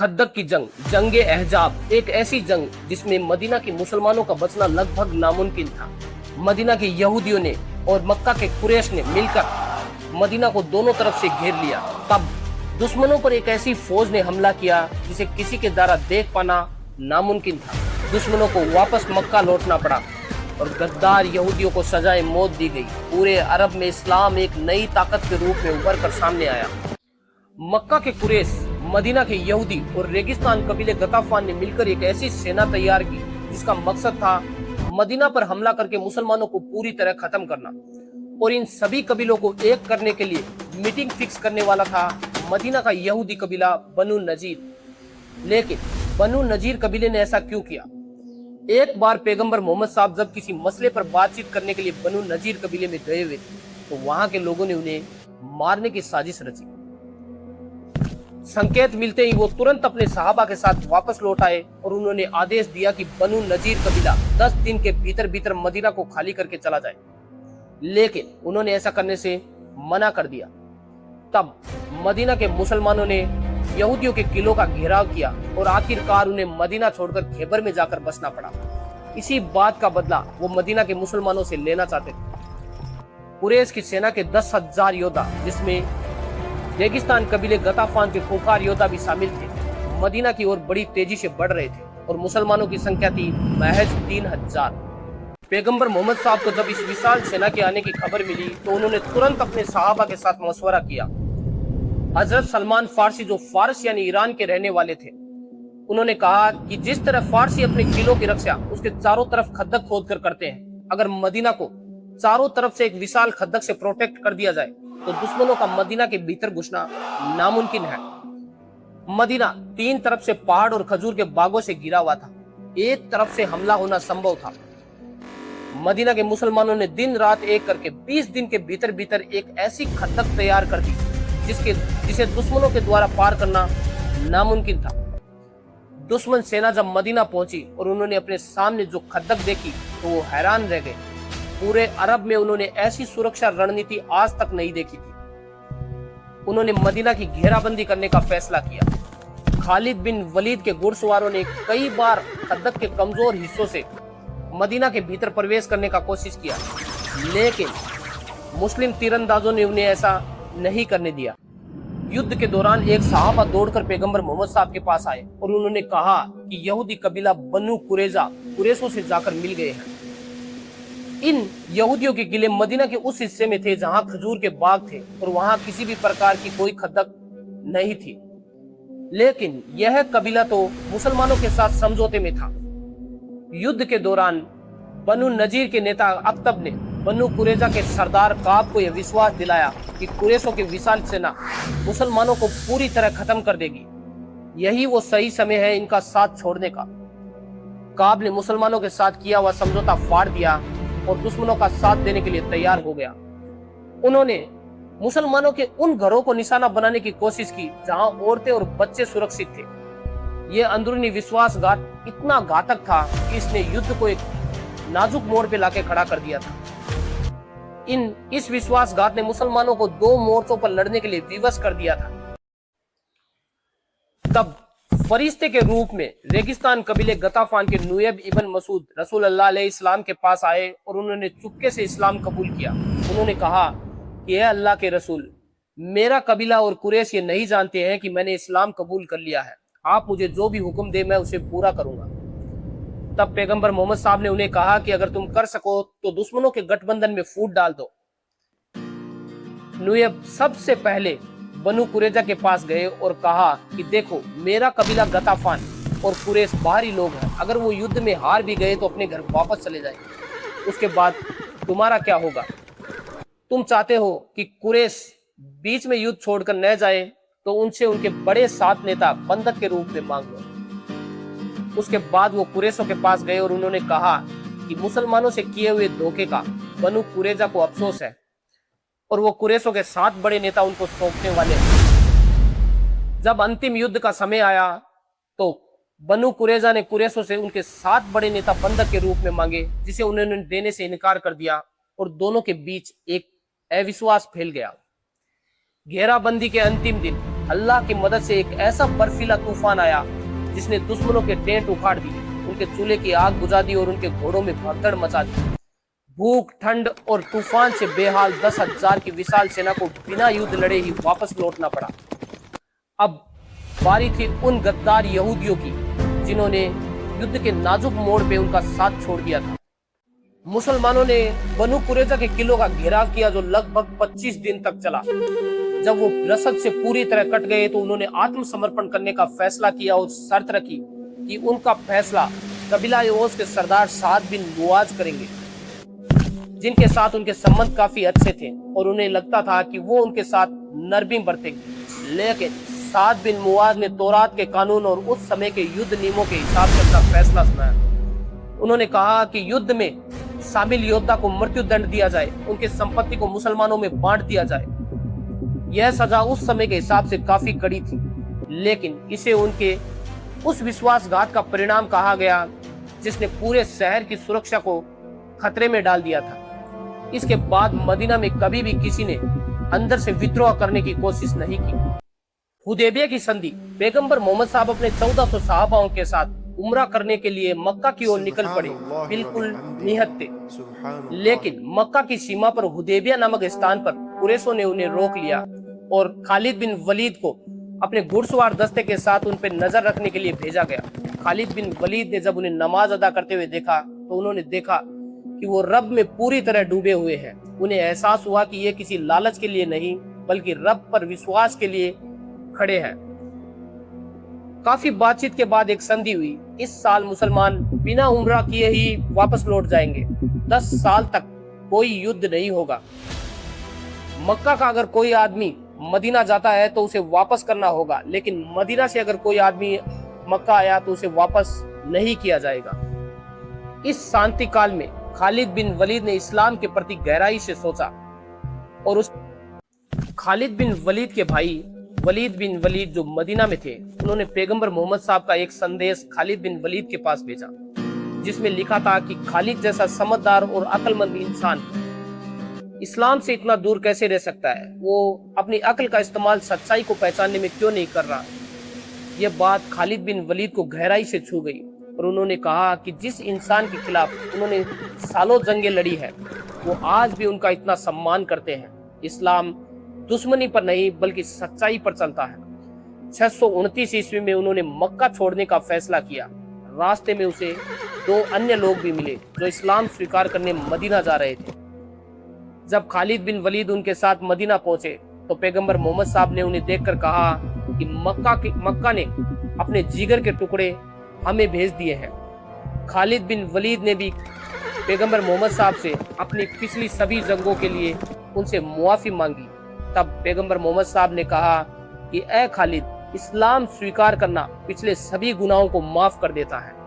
खंदक की जंग, जंगे अहजाब, एक ऐसी जंग जिसमें मदीना के मुसलमानों का बचना लगभग नामुमकिन था। मदीना के यहूदियों ने और मक्का के कुरैश ने मिलकर मदीना को दोनों तरफ से घेर लिया। तब दुश्मनों पर एक ऐसी फौज ने हमला किया जिसे किसी के द्वारा देख पाना नामुमकिन था। दुश्मनों को वापस मक्का लौटना पड़ा और गद्दार यहूदियों को सजाए मौत दी गई। पूरे अरब में इस्लाम एक नई ताकत के रूप में उभर कर सामने आया। मक्का के कुरैश, मदीना के यहूदी और रेगिस्तान कबीले गताफान ने मिलकर एक ऐसी सेना तैयार की जिसका मकसद था मदीना पर हमला करके मुसलमानों को पूरी तरह खत्म करना। और इन सभी कबीलों को एक करने के लिए मीटिंग फिक्स करने वाला था मदीना का यहूदी कबीला बनु नजीर। लेकिन बनु नजीर कबीले ने ऐसा क्यों किया? एक बार पैगंबर मोहम्मद साहब जब किसी मसले पर बातचीत करने के लिए बनु नजीर कबीले में गए हुए तो वहां के लोगों ने उन्हें मारने की साजिश रची। संकेत मिलते ही वो तुरंत अपने सहाबा के साथ वापस लौट आए और उन्होंने आदेश दिया कि बनु नजीर कबीला 10 दिन के भीतर भीतर मदीना को खाली करके चला जाए। लेकिन उन्होंने ऐसा करने से मना कर दिया। तब मदीना के मुसलमानों ने यहूदियों के किलों का घेराव किया और आखिरकार उन्हें मदीना छोड़कर खैबर में जाकर बसना पड़ा। इसी बात का बदला वो मदीना के मुसलमानों से लेना चाहते थे। कुरैश की सेना के 10,000 योद्धा, जिसमें रेगिस्तान कबीले गताफान के खूंखार योद्धा भी शामिल थे, मदीना की ओर बड़ी तेजी से बढ़ रहे थे और मुसलमानों की संख्या थी महज 3,000। पैगंबर मोहम्मद साहब को जब इस विशाल सेना के आने की खबर मिली तो उन्होंने तुरंत अपने सहाबा के साथ मशवरा किया। हजरत सलमान फारसी, जो फारस यानी ईरान के रहने वाले थे, उन्होंने कहा कि जिस तरह फारसी अपने किलों की रक्षा उसके चारों तरफ खंदक खोद कर करते हैं, अगर मदीना को चारों तरफ से एक विशाल खंदक से प्रोटेक्ट कर दिया जाए तो दुश्मनों का मदीना के भीतर घुसना नामुमकिन है। मदीना 3 तरफ से पहाड़ और खजूर के बागों से घिरा हुआ था। एक तरफ से हमला होना संभव था। मदीना के मुसलमानों ने दिन रात एक करके 20 दिन के भीतर भीतर एक ऐसी खंदक तैयार कर दी जिसे दुश्मनों के द्वारा पार करना नामुमकिन था। दुश्मन सेना जब मदीना पहुंची और उन्होंने अपने सामने जो खंदक देखी तो वो हैरान रह गए। पूरे अरब में उन्होंने ऐसी सुरक्षा रणनीति आज तक नहीं देखी थी। उन्होंने मदीना की घेराबंदी करने का फैसला किया। खालिद बिन वलीद के घुड़सवारों ने कई बार खंदक के कमजोर हिस्सों से मदीना के भीतर प्रवेश करने का कोशिश किया, लेकिन मुस्लिम तीरंदाजों ने उन्हें ऐसा नहीं करने दिया। युद्ध के दौरान एक सहाबा दौड़कर पैगंबर मोहम्मद साहब के पास आए और उन्होंने कहा कि यहूदी कबीला बनु कुरैजा कुरैशों से जाकर मिल गए हैं। इन यहूदियों के किले मदीना के उस हिस्से में थे जहां खजूर के बाग थे और वहां किसी भी प्रकार की कोई खंदक नहीं थी। लेकिन यह कबीला तो मुसलमानों के साथ समझौते में था। युद्ध के दौरान बनु नजीर के नेता अख्तब ने बनु कुरैजा के सरदार काब को यह विश्वास दिलाया कि कुरैशों की विशाल सेना मुसलमानों को पूरी तरह खत्म कर देगी। यही वो सही समय है इनका साथ छोड़ने का। काब ने मुसलमानों के साथ किया हुआ समझौता फाड़ दिया और दुश्मनों का साथ देने के लिए तैयार हो गया। उन्होंने मुसलमानों के उन घरों को निशाना बनाने की कोशिश की जहां औरतें और बच्चे सुरक्षित थे। यह अंदरूनी विश्वासघात इतना घातक था कि इसने युद्ध को एक नाजुक मोड़ पे लाके खड़ा कर दिया था। इस विश्वासघात ने मुसलमानों को 2 मोर्चों पर लड़ने के लिए विवश कर दिया था। तब फरिश्ते के रूप में रेगिस्तान कबीले गताफान के नुयब इब्न मसूद रसूल अल्लाह अलैहिस्सलाम के पास आए और उन्होंने चुपके से इस्लाम कबूल किया। उन्होंने कहा कि हे अल्लाह के रसूल, मेरा कबीला और कुरैश ये नहीं जानते हैं कि मैंने इस्लाम कबूल कर लिया है। आप मुझे जो भी हुक्म दे मैं उसे पूरा करूंगा। तब पैगंबर मोहम्मद साहब ने उन्हें कहा कि अगर तुम कर सको तो दुश्मनों के गठबंधन में फूट डाल दो। नुयब सबसे पहले बनु कुरैजा के पास गए और कहा कि देखो, मेरा कबीला गताफान और कुरैश बाहरी लोग हैं। अगर वो युद्ध में हार भी गए तो अपने घर वापस चले जाएंगे। उसके बाद तुम्हारा क्या होगा? तुम चाहते हो कि कुरैश बीच में युद्ध छोड़कर न जाए तो उनसे उनके बड़े 7 नेता बंधक के रूप में मांग लो। उसके बाद वो कुरैशों के पास गए और उन्होंने कहा कि मुसलमानों से किए हुए धोखे का बनु कुरैजा को अफसोस है और वो कुरैशों के 7 बड़े नेता उनको सौंपने वाले हैं। जब अंतिम युद्ध का समय आया तो बनु कुरैजा ने कुरैशों से उनके 7 बड़े नेता बंधक के रूप में मांगे, जिसे उन्होंने देने से इनकार कर दिया और दोनों के बीच एक अविश्वास फैल गया। घेराबंदी के अंतिम दिन अल्लाह की मदद से एक ऐसा बर्फीला तूफान आया जिसने दुश्मनों के टेंट उखाड़ दिए, उनके चूल्हे की आग बुझा दी और उनके घोड़ों में भगदड़ मचा दी। भूख, ठंड और तूफान से बेहाल 10,000 की विशाल सेना को बिना युद्ध लड़े ही वापस लौटना पड़ा। अब बारी थी उन गद्दार यहूदियों की जिन्होंने युद्ध के नाजुक मोड़ पे उनका साथ छोड़ दिया था। मुसलमानों ने बनु कुरैजा के किलों का घेराव किया जो लगभग 25 दिन तक चला। जब वो रसद से पूरी तरह कट गए तो उन्होंने आत्मसमर्पण करने का फैसला किया और शर्त रखी कि उनका फैसला कबीला ओस के सरदार साद बिन मुआज करेंगे, जिनके साथ उनके संबंध काफी अच्छे थे और उन्हें लगता था कि वो उनके साथ नरमी बरतेंगे। लेकिन साद बिन मुआज ने तौरात के कानून और उस समय के युद्ध नियमों के हिसाब से अपना फैसला सुनाया। उन्होंने कहा कि युद्ध में शामिल योद्धा को मृत्यु दंड दिया जाए, उनकी संपत्ति को मुसलमानों में बांट दिया जाए। यह सजा उस समय के हिसाब से काफी कड़ी थी, लेकिन इसे उनके उस विश्वासघात का परिणाम कहा गया जिसने पूरे शहर की सुरक्षा को खतरे में डाल दिया था। इसके बाद मदीना में कभी भी किसी ने अंदर से विद्रोह करने की कोशिश नहीं की। हुदैबिया की संधि, पैगंबर मोहम्मद साहब अपने 1400 सहाबाओं के साथ उम्रा करने के लिए मक्का की ओर निकल पड़े, बिल्कुल निहत्ते। लेकिन मक्का की सीमा पर हुदैबिया नामक स्थान पर कुरैशों ने उन्हें रोक लिया और खालिद बिन वलीद को अपने घुड़सवार दस्ते के साथ उन पर नजर रखने के लिए भेजा गया। खालिद बिन वलीद ने जब उन्हें नमाज अदा करते हुए देखा तो उन्होंने देखा कि वो रब में पूरी तरह डूबे हुए हैं। उन्हें एहसास हुआ कि ये किसी लालच के लिए नहीं बल्कि रब पर विश्वास के लिए खड़े हैं। काफी बातचीत के बाद एक संधि हुई। इस साल मुसलमान बिना उम्रा किए ही वापस लौट जाएंगे। 10 साल तक कोई युद्ध नहीं होगा। मक्का का अगर कोई आदमी मदीना जाता है तो उसे वापस करना होगा, लेकिन मदीना से अगर कोई आदमी मक्का आया तो उसे वापस नहीं किया जाएगा। इस शांति काल में खालिद बिन वलीद ने इस्लाम के प्रति गहराई से सोचा और उस खालिद बिन वलीद के भाई वलीद बिन वलीद जो मदीना में थे, उन्होंने पैगंबर मोहम्मद साहब का एक संदेश खालिद बिन वलीद के पास भेजा, जिसमें लिखा था कि खालिद जैसा समझदार और अक्लमंद इंसान इस्लाम से इतना दूर कैसे रह सकता है? वो अपनी अक्ल का इस्तेमाल सच्चाई को पहचानने में क्यों नहीं कर रहा? यह बात खालिद बिन वलीद को गहराई से छू गई और उन्होंने कहा कि जिस इंसान के खिलाफ उन्होंने सालों जंगें लड़ी है, वो आज भी उनका इतना सम्मान करते हैं। इस्लाम दुश्मनी पर नहीं बल्कि सच्चाई पर चलता है। 629 ईस्वी में उन्होंने मक्का छोड़ने का फैसला किया। रास्ते में उसे 2 अन्य लोग भी मिले जो इस्लाम स्वीकार करने मदीना जा रहे थे। जब खालिद बिन वलीद उनके साथ मदीना पहुंचे तो पैगंबर मोहम्मद साहब ने उन्हें देखकर कहा कि मक्का ने अपने जिगर के टुकड़े हमें भेज दिए हैं। खालिद बिन वलीद ने भी पैगंबर मोहम्मद साहब से अपनी पिछली सभी जंगों के लिए उनसे मुआफी मांगी। तब पैगंबर मोहम्मद साहब ने कहा कि ए खालिद, इस्लाम स्वीकार करना पिछले सभी गुनाहों को माफ कर देता है।